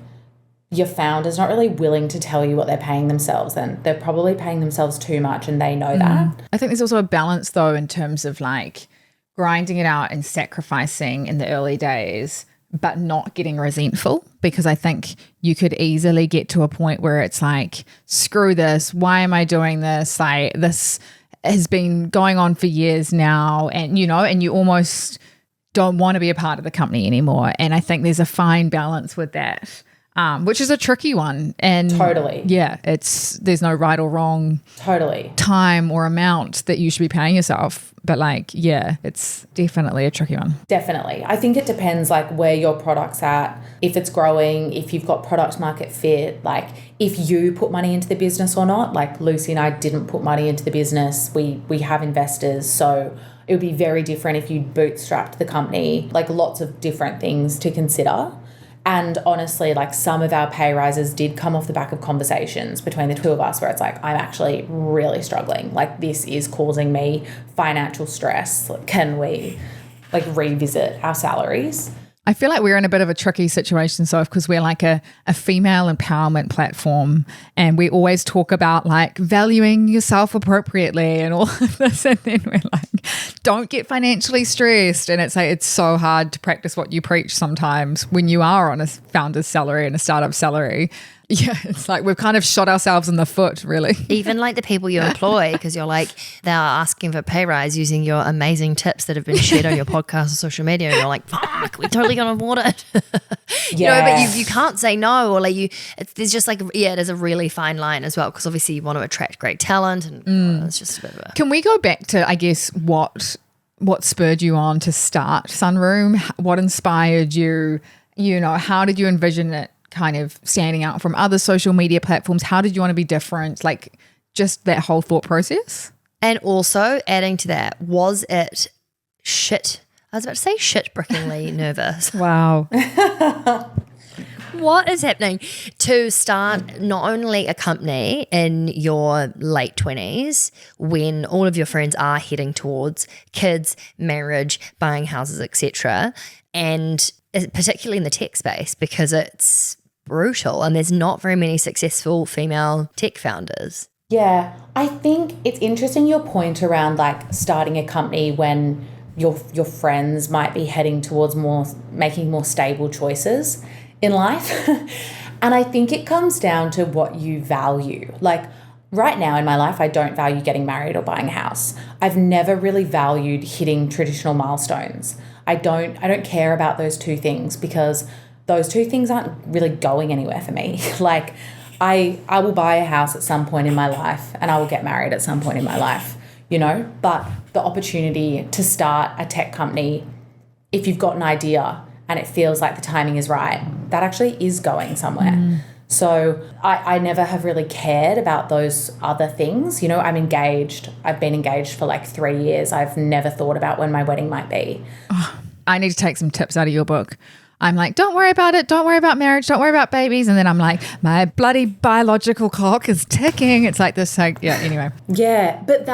your founder's not really willing to tell you what they're paying themselves, then they're probably paying themselves too much, and they know that. I think there's also a balance though in terms of like grinding it out and sacrificing in the early days, but not getting resentful, because I think you could easily get to a point where it's like, screw this, why am I doing this? Like, this has been going on for years now, and you know, and you almost don't want to be a part of the company anymore. And I think there's a fine balance with that. Which is a tricky one. And Totally. Yeah, there's no right or wrong time or amount that you should be paying yourself. But like, yeah, it's definitely a tricky one. Definitely. I think it depends like where your product's at, if it's growing, if you've got product market fit, like if you put money into the business or not. Like Lucy and I didn't put money into the business. We have investors. So it would be very different if you bootstrapped the company, like lots of different things to consider. And honestly, like some of our pay rises did come off the back of conversations between the two of us where it's like, I'm actually really struggling. Like, this is causing me financial stress. Can we like revisit our salaries? I feel like we're in a bit of a tricky situation, so because we're like a female empowerment platform, and we always talk about like valuing yourself appropriately and all of this, and then we're like, don't get financially stressed. And it's like, it's so hard to practice what you preach sometimes when you are on a founder's salary and a startup salary. Yeah, it's like we've kind of shot ourselves in the foot, really. Even like the people you employ, because you're like, they're asking for pay rise using your amazing tips that have been shared on your podcast or social media, and you're like, fuck, we totally gonna afford it. You know, but you can't say no, or like there's just like, yeah, there's a really fine line as well, because obviously you want to attract great talent, and it's just a bit of a... Can we go back to, I guess, what spurred you on to start Sunroom? What inspired you? You know, how did you envision it kind of standing out from other social media platforms? How did you want to be different? Like, just that whole thought process. And also adding to that, was it shit? I was about to say shit-brickingly nervous. Wow. What is happening to start not only a company in your late 20s when all of your friends are heading towards kids, marriage, buying houses, etc., and particularly in the tech space, because it's brutal and there's not very many successful female tech founders. Yeah, I think it's interesting your point around like starting a company when your friends might be heading towards making more stable choices in life. And I think it comes down to what you value. Like right now in my life, I don't value getting married or buying a house. I've never really valued hitting traditional milestones. I don't care about those two things because those two things aren't really going anywhere for me. Like I will buy a house at some point in my life and I will get married at some point in my life, you know, but the opportunity to start a tech company, if you've got an idea and it feels like the timing is right, that actually is going somewhere. So I never have really cared about those other things. You know, I'm engaged. I've been engaged for like 3 years. I've never thought about when my wedding might be. Oh, I need to take some tips out of your book. I'm like, don't worry about it. Don't worry about marriage. Don't worry about babies. And then I'm like, my bloody biological clock is ticking. It's like this. Like, yeah, anyway. Yeah, but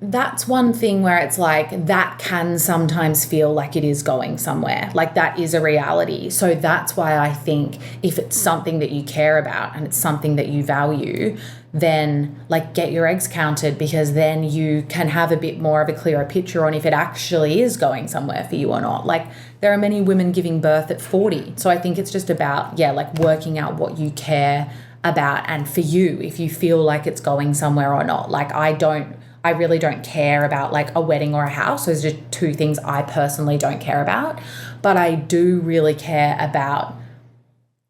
that's one thing where it's like that can sometimes feel like it is going somewhere. Like that is a reality. So that's why I think if it's something that you care about and it's something that you value, then like get your eggs counted, because then you can have a bit more of a clearer picture on if it actually is going somewhere for you or not. Like there are many women giving birth at 40. So I think it's just about, like working out what you care about, and for you, if you feel like it's going somewhere or not. Like I really don't care about like a wedding or a house. Those are just two things I personally don't care about. But I do really care about,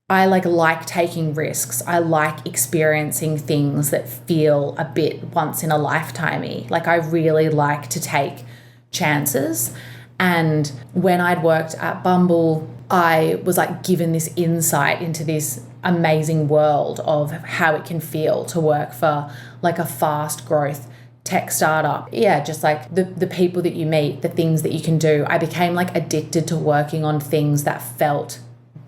I like taking risks. I like experiencing things that feel a bit once in a lifetime-y. Like I really like to take chances. And when I'd worked at Bumble, I was like given this insight into this amazing world of how it can feel to work for like a fast growth tech startup. Yeah, just like the people that you meet, the things that you can do. I became like addicted to working on things that felt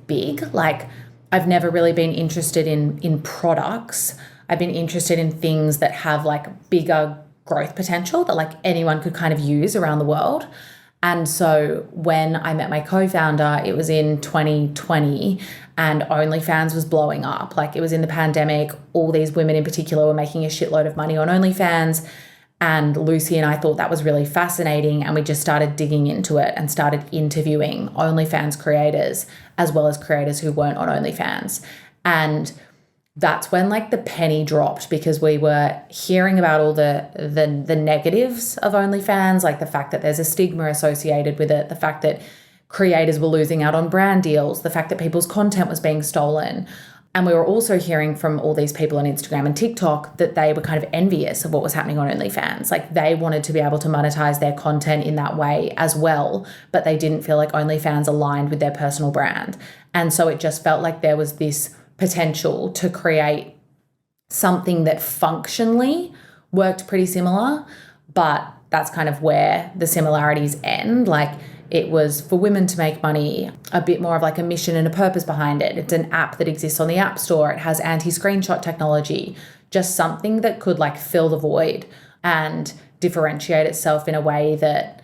big. Like I've never really been interested in products. I've been interested in things that have like bigger growth potential that like anyone could kind of use around the world. And so when I met my co-founder, it was in 2020 and OnlyFans was blowing up. Like it was in the pandemic. All these women in particular were making a shitload of money on OnlyFans. And Lucy and I thought that was really fascinating. And we just started digging into it and started interviewing OnlyFans creators as well as creators who weren't on OnlyFans. And that's when like the penny dropped, because we were hearing about all the negatives of OnlyFans, like the fact that there's a stigma associated with it, the fact that creators were losing out on brand deals, the fact that people's content was being stolen. And we were also hearing from all these people on Instagram and TikTok that they were kind of envious of what was happening on OnlyFans. Like they wanted to be able to monetize their content in that way as well, but they didn't feel like OnlyFans aligned with their personal brand. And so it just felt like there was this potential to create something that functionally worked pretty similar, but that's kind of where the similarities end. Like it was for women to make money, a bit more of like a mission and a purpose behind it. It's an app that exists on the App Store. It has anti-screenshot technology, just something that could like fill the void and differentiate itself in a way that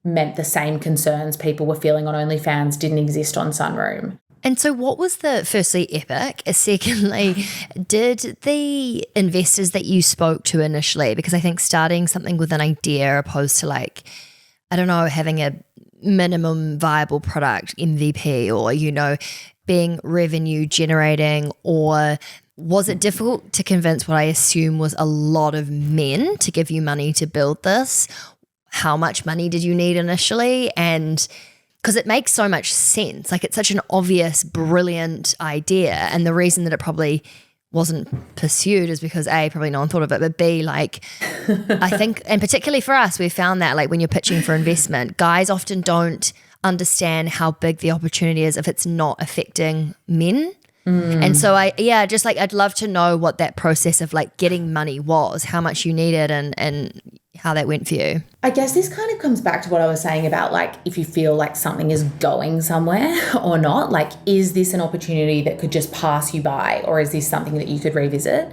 meant the same concerns people were feeling on OnlyFans didn't exist on Sunroom. And so what was the, firstly, epic? Secondly, did the investors that you spoke to initially, because I think starting something with an idea opposed to like, I don't know, having a minimum viable product, MVP, or, you know, being revenue generating, or was it difficult to convince what I assume was a lot of men to give you money to build this? How much money did you need initially? And because it makes so much sense. Like it's such an obvious, brilliant idea. And the reason that it probably wasn't pursued is because A, probably no one thought of it, but B, like I think, and particularly for us, we found that like when you're pitching for investment, guys often don't understand how big the opportunity is if it's not affecting men. And so I'd love to know what that process of like getting money was, how much you needed and how that went for you. I guess this kind of comes back to what I was saying about like if you feel like something is going somewhere or not, like is this an opportunity that could just pass you by, or is this something that you could revisit?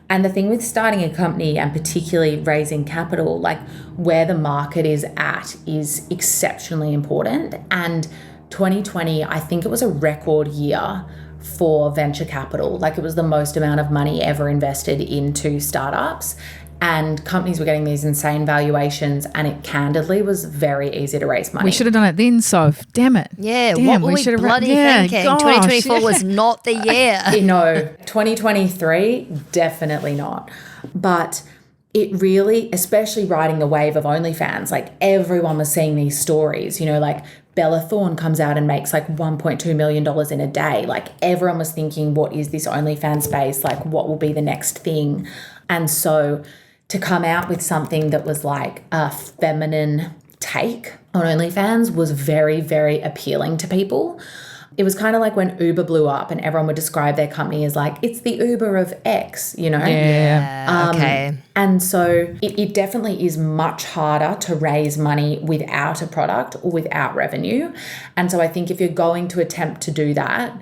And the thing with starting a company and particularly raising capital, like where the market is at is exceptionally important. And 2020, I think it was a record year for venture capital. Like it was the most amount of money ever invested into startups, and companies were getting these insane valuations, and it candidly was very easy to raise money. We should have done it then, Soph. Damn it. Yeah, what were we bloody thinking? Gosh, 2024 was not the year. No, 2023, definitely not. But it really, especially riding the wave of OnlyFans, like everyone was seeing these stories, you know, like Bella Thorne comes out and makes like $1.2 million in a day. Like everyone was thinking, what is this OnlyFans space? Like what will be the next thing? And so to come out with something that was like a feminine take on OnlyFans was very, very appealing to people. It was kind of like when Uber blew up and everyone would describe their company as like, it's the Uber of X, you know? Yeah. Okay. And so it definitely is much harder to raise money without a product or without revenue. And so I think if you're going to attempt to do that,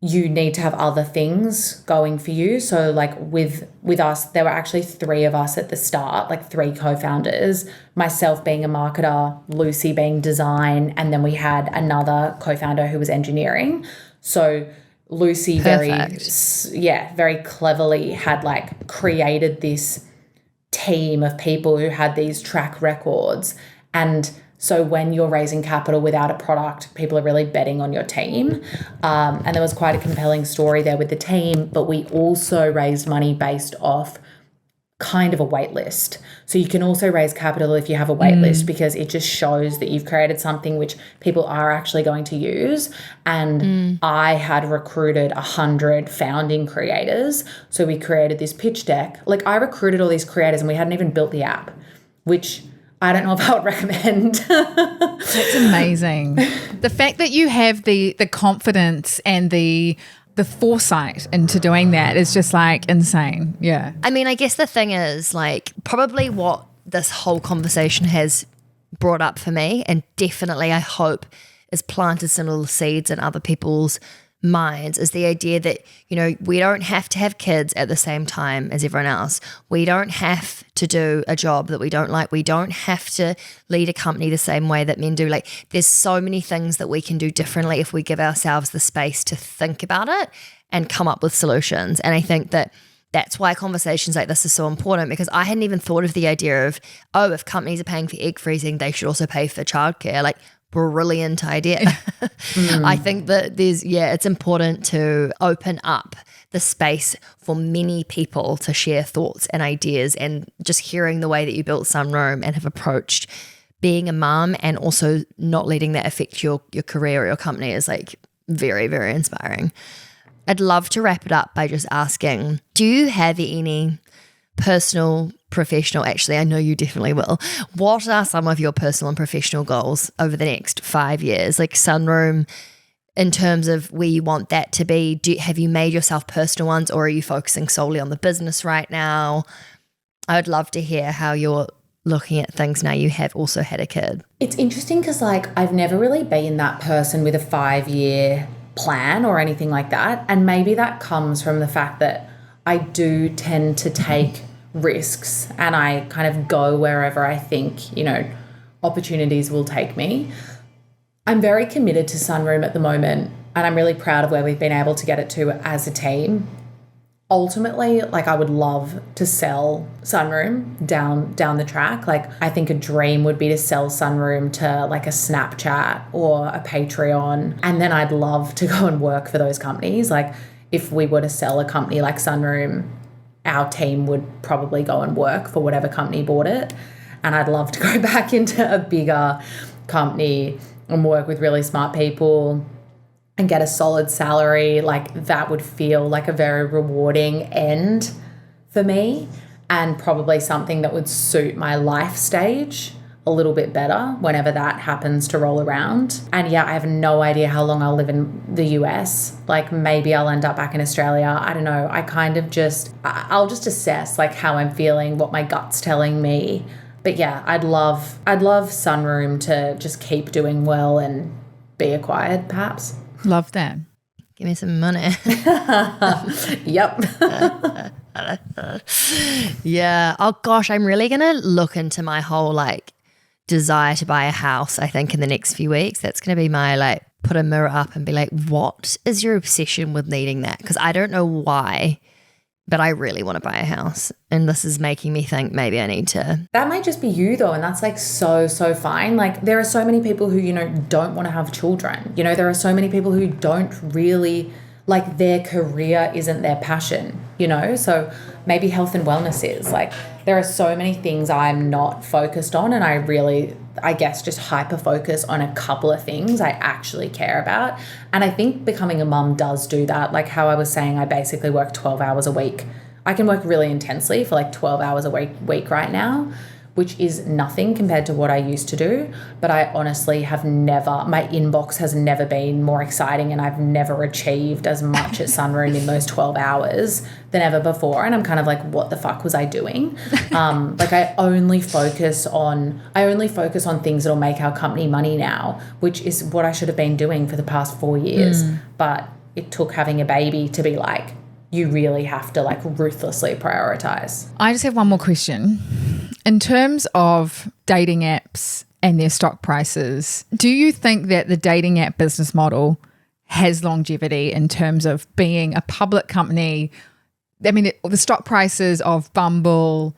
you need to have other things going for you. So like with us, there were actually 3 of us at the start, like 3 co-founders, myself being a marketer, Lucy being design, and then we had another co-founder who was engineering. So Lucy very cleverly had like created this team of people who had these track records, and So when you're raising capital without a product, people are really betting on your team. And there was quite a compelling story there with the team, but we also raised money based off kind of a wait list. So you can also raise capital if you have a wait list, because it just shows that you've created something which people are actually going to use. And I had recruited 100 founding creators. So we created this pitch deck. Like, I recruited all these creators and we hadn't even built the app, which I don't know if I would recommend. That's amazing. The fact that you have the confidence and the foresight into doing that is just like insane. Yeah. I mean, I guess the thing is, like, probably what this whole conversation has brought up for me, and definitely I hope is planted some little seeds in other people's minds, is the idea that, you know, we don't have to have kids at the same time as everyone else. We don't have to do a job that we don't like. We don't have to lead a company the same way that men do. Like, there's so many things that we can do differently if we give ourselves the space to think about it and come up with solutions. And I think that that's why conversations like this are so important, because I hadn't even thought of the idea of, oh, if companies are paying for egg freezing, they should also pay for childcare. Like, brilliant idea. I think that it's important to open up the space for many people to share thoughts and ideas, and just hearing the way that you built Sunroom and have approached being a mum and also not letting that affect your career or your company is like very, very inspiring. I'd love to wrap it up by just asking, do you have any personal, professional, actually I know you definitely will, what are some of your personal and professional goals over the next 5 years? Like Sunroom, in terms of where you want that to be, have you made yourself personal ones, or are you focusing solely on the business right now? I would love to hear how you're looking at things now you have also had a kid. It's interesting because, like, I've never really been that person with a 5-year plan or anything like that. And maybe that comes from the fact that I do tend to take risks and I kind of go wherever I think, you know, opportunities will take me. I'm very committed to Sunroom at the moment, and I'm really proud of where we've been able to get it to as a team. Ultimately, like, I would love to sell Sunroom down the track. Like, I think a dream would be to sell Sunroom to like a Snapchat or a Patreon, and then I'd love to go and work for those companies. Like, if we were to sell a company like Sunroom, our team would probably go and work for whatever company bought it. And I'd love to go back into a bigger company and work with really smart people and get a solid salary. Like, that would feel like a very rewarding end for me, and probably something that would suit my life stage a little bit better whenever that happens to roll around. And yeah, I have no idea how long I'll live in the US. Like, maybe I'll end up back in Australia. I don't know. I'll just assess like how I'm feeling, what my gut's telling me. But yeah, I'd love Sunroom to just keep doing well and be acquired, perhaps. Love that. Give me some money. Yep. Yeah. Oh gosh, I'm really going to look into my whole like desire to buy a house, I think, in the next few weeks. That's going to be my like, put a mirror up and be like, what is your obsession with needing that? Because I don't know why, but I really want to buy a house. And this is making me think maybe I need to. That might just be you though. And that's like so fine. Like, there are so many people who, you know, don't want to have children. You know, there are so many people who don't really, like, their career isn't their passion, you know? So maybe health and wellness is. Like, there are so many things I'm not focused on, and I guess just hyper focus on a couple of things I actually care about. And I think becoming a mum does do that. Like how I was saying, I basically work 12 hours a week. I can work really intensely for like 12 hours a week right now, which is nothing compared to what I used to do. But I honestly my inbox has never been more exciting, and I've never achieved as much at Sunroom in those 12 hours than ever before. And I'm kind of like, what the fuck was I doing? Like, I only focus on things that'll make our company money now, which is what I should have been doing for the past 4 years. But it took having a baby to be like, you really have to like ruthlessly prioritize. I just have one more question. In terms of dating apps and their stock prices, do you think that the dating app business model has longevity in terms of being a public company? I mean, the stock prices of Bumble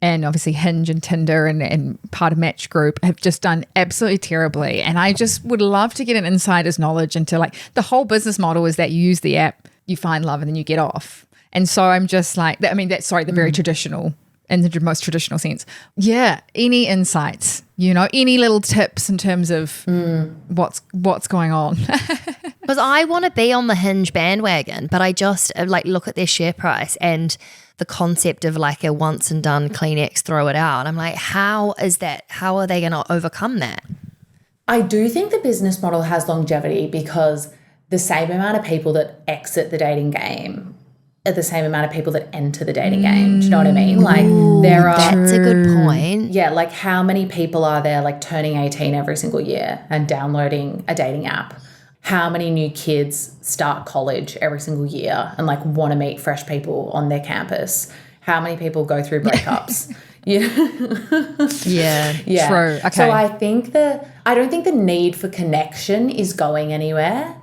and obviously Hinge and Tinder and part of Match Group have just done absolutely terribly. And I just would love to get an insider's knowledge into like the whole business model is that you use the app, you find love and then you get off. And so I'm just like, I mean, that's the very traditional, in the most traditional sense. Yeah. Any insights, any little tips in terms of what's going on? Because I want to be on the Hinge bandwagon, but I just like look at their share price and the concept of like a once and done Kleenex, throw it out. I'm like, how is that? How are they going to overcome that? I do think the business model has longevity because the same amount of people that exit the dating game are the same amount of people that enter the dating game. Do you know what I mean? Like there are. That's a good point. Yeah, like how many people are there like turning 18 every single year and downloading a dating app? How many new kids start college every single year and like want to meet fresh people on their campus? How many people go through breakups? Yeah. Yeah. True. Okay. So I don't think the need for connection is going anywhere.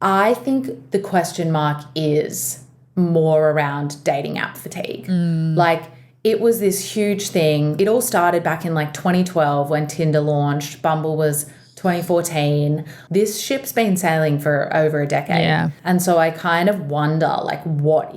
I think the question mark is more around dating app fatigue. Like it was this huge thing. It all started back in like 2012 when Tinder launched. Bumble was 2014. This ship's been sailing for over a decade. Yeah. And so I kind of wonder like what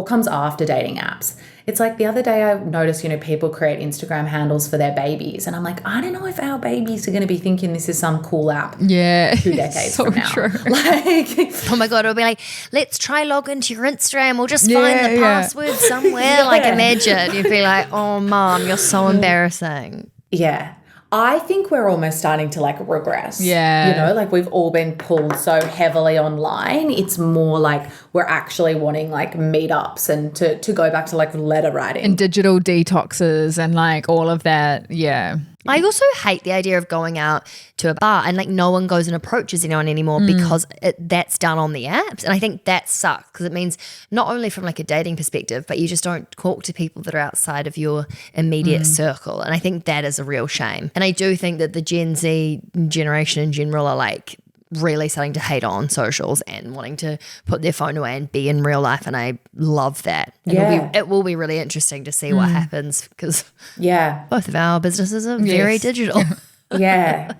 comes after dating apps. It's like the other day I noticed, people create Instagram handles for their babies. And I'm like, I don't know if our babies are going to be thinking this is some cool app. Yeah. 2 decades so from now. True. Like, Oh my God, it'll be like, let's try log into your Instagram. We'll just find the password somewhere. Like imagine you'd be like, oh mom, you're so embarrassing. yeah. I think we're almost starting to like regress. Yeah. Like we've all been pulled so heavily online. It's more like we're actually wanting like meetups and to go back to like letter writing. And digital detoxes and like all of that. Yeah. I also hate the idea of going out to a bar and like no one goes and approaches anyone anymore because that's done on the apps. And I think that sucks because it means not only from like a dating perspective, but you just don't talk to people that are outside of your immediate circle. And I think that is a real shame. And I do think that the Gen Z generation in general are like really starting to hate on socials and wanting to put their phone away and be in real life. And I love that. It will be really interesting to see what happens because both of our businesses are very digital. Yeah.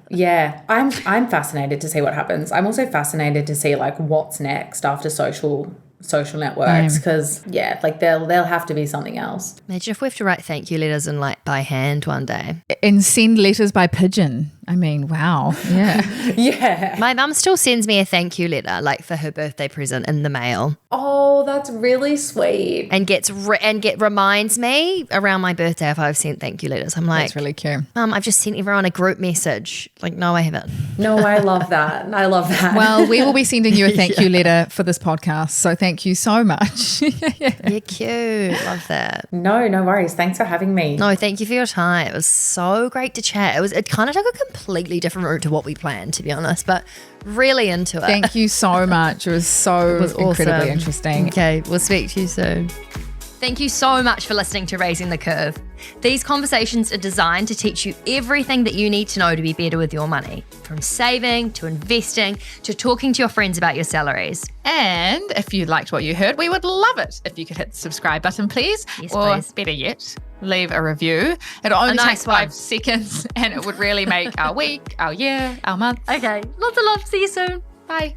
I'm fascinated to see what happens. I'm also fascinated to see like what's next after social networks because like there'll have to be something else. Imagine if we have to write thank you letters and like by hand one day. And send letters by pigeon. I mean, wow. Yeah. Yeah. My mum still sends me a thank you letter like for her birthday present in the mail. Oh, that's really sweet. And reminds me around my birthday if I've sent thank you letters. I'm like, That's really cute. I've just sent everyone a group message. Like, no, I haven't. No, I love that. Well, we will be sending you a thank you letter for this podcast. So thank you so much. You're cute. Love that. No worries. Thanks for having me. No, thank you for your time. It was so great to chat. It kind of took a completely different route to what we planned, to be honest, but really into it. Thank you so much. It was incredibly awesome. Interesting. Okay, we'll speak to you soon. Thank you so much for listening to Raising the Curve. These conversations are designed to teach you everything that you need to know to be better with your money, from saving to investing to talking to your friends about your salaries. And if you liked what you heard, we would love it if you could hit the subscribe button, please. Yes, or please. Better yet, leave a review. It only nice takes 5 one. seconds and it would really make our week, our year, our month. Okay, lots of love. See you soon. Bye.